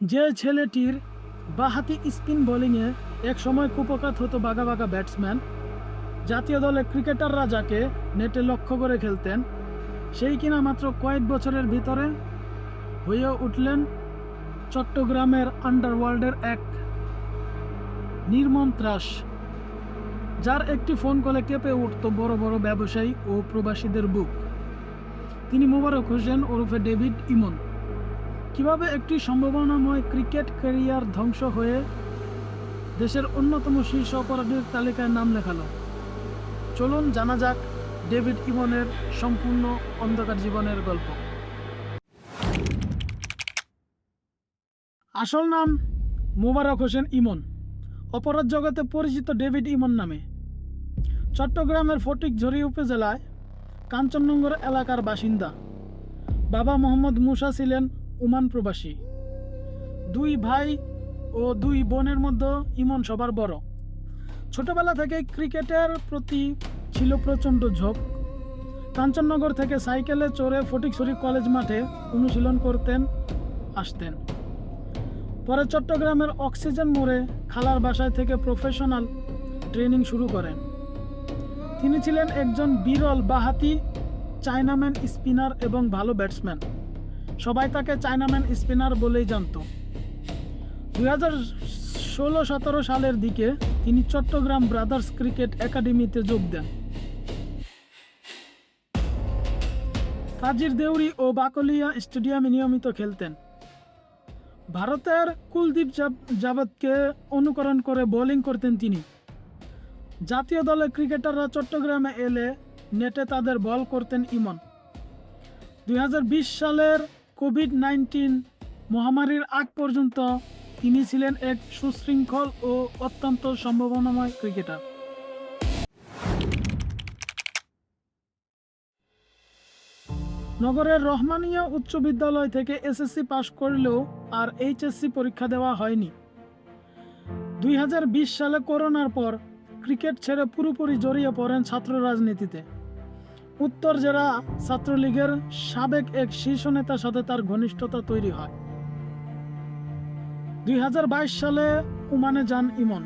যে ছেলেটির বাঁহাতি স্পিন বোলিংয়ে এক সময় কুপোকাত হতো বাঘা বাঘা ব্যাটসম্যান, জাতীয় দলে ক্রিকেটাররা যাকে নেটে লক্ষ্য করে খেলতেন, সেই কিনা মাত্র কয়েক বছরের ভিতরে হয়ে উঠলেন চট্টগ্রামের আন্ডারওয়ার্ল্ডের এক নির্মম ত্রাস, যার একটি ফোন কলে কেঁপে উঠত বড় বড় ব্যবসায়ী ও প্রবাসীদের বুক। তিনি মোবারক হোসেন ওরফে ডেভিড ইমন। কিভাবে একটি সম্ভাবনাময় ক্রিকেট ক্যারিয়ার ধ্বংস হয়ে দেশের অন্যতম শীর্ষ অপরাধীর তালিকায় নাম লেখালো, চলুন জানা যাক ডেভিড ইমনের সম্পূর্ণ অন্ধকার জীবনের গল্প। আসল নাম মোবারক হোসেন ইমন, অপরাধ জগতে পরিচিত ডেভিড ইমন নামে। চট্টগ্রামের ফটিকছড়ি উপজেলায় কাঞ্চননগর এলাকার বাসিন্দা। বাবা মোহাম্মদ মুসা ছিলেন ওমান প্রবাসী। দুই ভাই ও দুই বোনের মধ্যে ইমন সবার বড়। ছোটবেলা থেকে ক্রিকেটের প্রতি ছিল প্রচণ্ড ঝোঁক। কাঞ্চননগর থেকে সাইকেলে চড়ে ফটিকছড়ি কলেজ মাঠে অনুশীলন করতেন আসতেন। পরে চট্টগ্রামের অক্সিজেন মোড়ে খালার বাসায় থেকে প্রফেশনাল ট্রেনিং শুরু করেন। তিনি ছিলেন একজন বিরল বাঁহাতি চায়নাম্যান স্পিনার এবং ভালো ব্যাটসম্যান। সবাই তাকে চায়নাম্যান স্পিনার বলেই জানত। 2016-17 সালের দিকে তিনি চট্টগ্রাম ব্রাদার্স ক্রিকেট একাডেমিতে যোগ দেন। কাজীর দেউরি ও বাকলিয়া স্টেডিয়ামে নিয়মিত খেলতেন। ভারতের কুলদীপ যাদবকে অনুকরণ করে বোলিং করতেন তিনি। জাতীয় দলের ক্রিকেটাররা চট্টগ্রামে এলে নেটে তাদের বল করতেন ইমন। 2020 সালের কোভিড-19 মহামারীর আগ পর্যন্ত তিনি ছিলেন এক সুশৃঙ্খল ও অত্যন্ত সম্ভাবনাময় ক্রিকেটার। নগরের রহমানিয়া উচ্চ বিদ্যালয় থেকে এসএসসি পাশ করলেও আর এইচএসসি পরীক্ষা দেওয়া হয়নি। 2020 সালে করোনার পর ক্রিকেট ছেড়ে পুরোপুরি জড়িয়ে পড়েন ছাত্র রাজনীতিতে। উত্তর জেলা ছাত্রলীগের সাবেক এক শীর্ষ নেতার সাথে তার ঘনিষ্ঠতা তৈরি হয়। 2022 সালে ওমানে যান ইমন,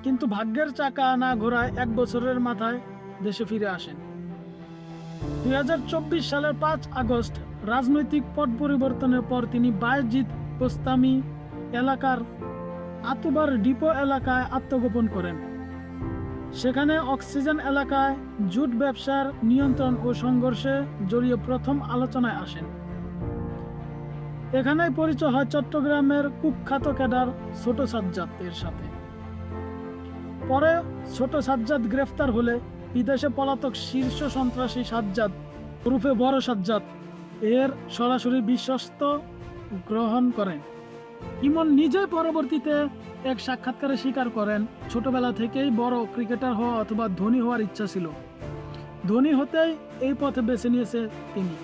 কিন্তু ভাগ্যের চাকা না ঘোরায় 1 বছরের মাথায় দেশে ফিরে আসেন। 2024 সালের 5 আগস্ট রাজনৈতিক পট পরিবর্তনের পর তিনি বায়েজিদ বোস্তামি এলাকার আতুবার ডিপো এলাকায় আত্মগোপন করেন। সেখানে অক্সিজেন এলাকায় জুট ব্যবসার নিয়ন্ত্রণ ও সংঘর্ষে জড়িয়ে প্রথম আলোচনায় আসেন। এখানেই পরিচয় হয় চট্টগ্রামের কুখ্যাত ক্যাডার ছোট সাজ্জাদ এর সাথে। পরে ছোট সাজ্জাদ গ্রেফতার হলে বিদেশে পলাতক শীর্ষ সন্ত্রাসী সাজ্জাদ ওরফে বড় সাজ্জাদ এর সরাসরি বিশ্বস্ত গ্রহণ করেন। ইমন নিজে পরবর্তীতে এক সাক্ষাৎকারে স্বীকার করেন, ছোটবেলা থেকেই বড় ক্রিকেটার হওয়া অথবা ধনী হওয়ার ইচ্ছা ছিল। ধনী হতেই এই পথে বেছে নিয়েছে তিনি।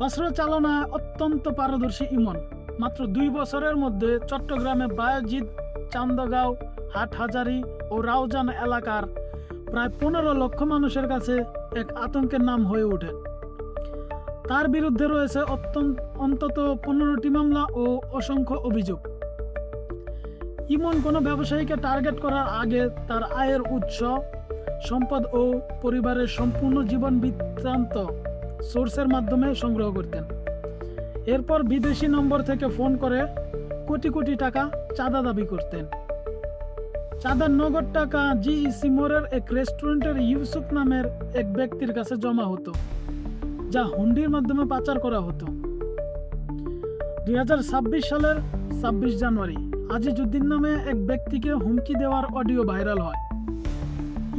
অস্ত্র চালনায় অত্যন্ত পারদর্শী ইমন মাত্র 2 বছরের মধ্যে চট্টগ্রামে বায়েজিদ, চান্দগাঁও, হাটহাজারী ও রাউজান এলাকার প্রায় 15 লক্ষ মানুষের কাছে এক আতঙ্কের নাম হয়ে ওঠেন। তার বিরুদ্ধে রয়েছে অন্তত 15টি মামলা ও অসংখ্য অভিযোগ। ইমন কোনো ব্যবসায়ীকে টার্গেট করার আগে তার আয়ের উৎস, সম্পদ ও পরিবারের সম্পূর্ণ জীবন বৃত্তান্ত সোর্সের মাধ্যমে সংগ্রহ করতেন। এরপর বিদেশি নম্বর থেকে ফোন করে কোটি কোটি টাকা চাঁদা দাবি করতেন। চাঁদার নগদ টাকা জিইসি মোড়ের এক রেস্টুরেন্টের ইউসুফ নামের এক ব্যক্তির কাছে জমা হতো, যা হুন্ডির মাধ্যমে পাচার করা হতো। 2026 সালের 26 জানুয়ারি আজিজউদ্দিন নামে এক ব্যক্তিকে হুমকি দেওয়ার অডিও ভাইরাল হয়।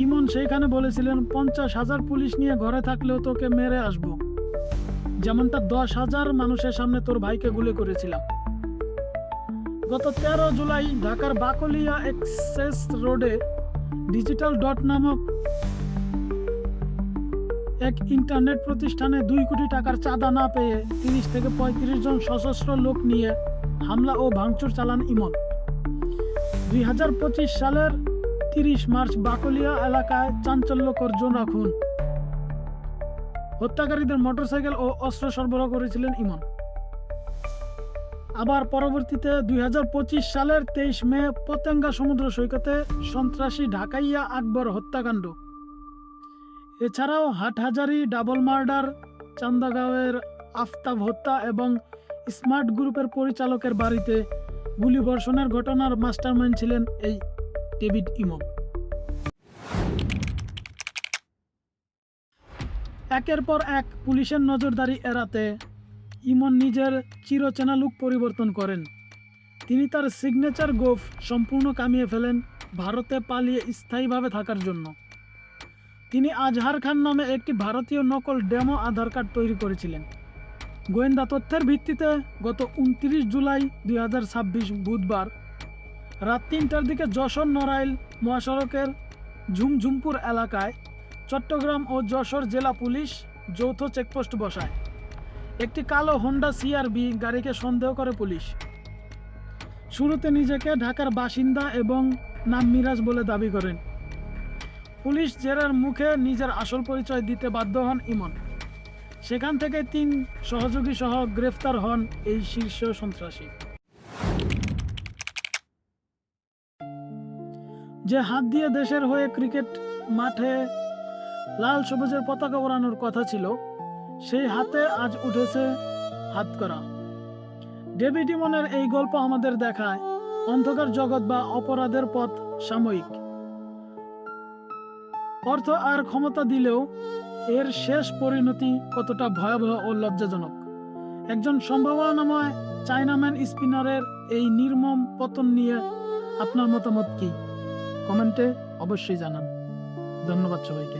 ইমন সেইখানে বলেছিলেন, 50,000 পুলিশ নিয়ে ঘরে থাকলেও তোকে মেরে আসবো, যেমনটা 10,000 মানুষের সামনে তোর ভাইকে গুলি করেছিলাম। গত 13 জুলাই ঢাকার বাকলিয়া এক্সেস রোডে ডিজিটাল ডট নামক এক ইন্টারনেট প্রতিষ্ঠানে 2 কোটি টাকার চাঁদা না পেয়ে 30 থেকে 35 জন সশস্ত্র লোক নিয়ে হামলা ও ভাঙচুর চালান ইমন। 2025 সালের 30 মার্চ বাকলিয়া এলাকায় চাঞ্চল্যকর জোনাখুন। হত্যাকারীদের মোটরসাইকেল ও অস্ত্র সরবরাহ করেছিলেন ইমন। আবার পরবর্তীতে 2025 সালের 23 মে পতেঙ্গা সমুদ্র সৈকতে সন্ত্রাসী ঢাকাইয়া আকবর হত্যাকাণ্ড, এছাড়াও হাটহাজারী ডাবল মার্ডার, চান্দাগাঁওয়ের আফতাব হত্যা এবং স্মার্ট গ্রুপের পরিচালকের বাড়িতে গুলিবর্ষণের ঘটনার মাস্টারমাইন্ড ছিলেন এই ডেভিড ইমন। একের পর এক পুলিশের নজরদারি এড়াতে ইমন নিজের চিরচেনা লুক পরিবর্তন করেন। তিনি তার সিগনেচার গোঁফ সম্পূর্ণ কামিয়ে ফেলেন ভারতে পালিয়ে স্থায়ীভাবে থাকার জন্য। তিনি আজহার খান নামে একটি ভারতীয় নকল ডেমো আধার কার্ড তৈরি করেছিলেন। গোয়েন্দা তথ্যের ভিত্তিতে গত 29 জুলাই 2026 বুধবার রাত 3টার দিকে যশোর নড়াইল মহাসড়কের ঝুমঝুমপুর এলাকায় চট্টগ্রাম ও যশোর জেলা পুলিশ যৌথ চেকপোস্ট বসায়। একটি কালো হোন্ডা সিআরবি গাড়িকে সন্দেহ করে পুলিশ। শুরুতে নিজেকে ঢাকার বাসিন্দা এবং নাম মিরাজ বলে দাবি করেন। পুলিশ জেরার মুখে নিজের আসল পরিচয় দিতে বাধ্য হন ইমন। সেখান থেকে 3 সহযোগী সহ গ্রেফতার হন এই শীর্ষ সন্ত্রাসী। যে হাত দিয়ে দেশের হয়ে ক্রিকেট মাঠে লাল সবুজের পতাকা ওড়ানোর কথা ছিল, সেই হাতে আজ উঠেছে হাতকড়া। ডেভিড ইমনের এই গল্প আমাদের দেখায় অন্ধকার জগৎ বা অপরাধের পথ সাময়িক। অর্থ আর ক্ষমতা দিলেও এর শেষ পরিণতি কতটা ভয়াবহ ও লজ্জাজনক। একজন সম্ভাবনাময় চায়নাম্যান স্পিনারের এই নির্মম পতন নিয়ে আপনার মতামত কি? কমেন্টে অবশ্যই জানান। ধন্যবাদ সবাইকে।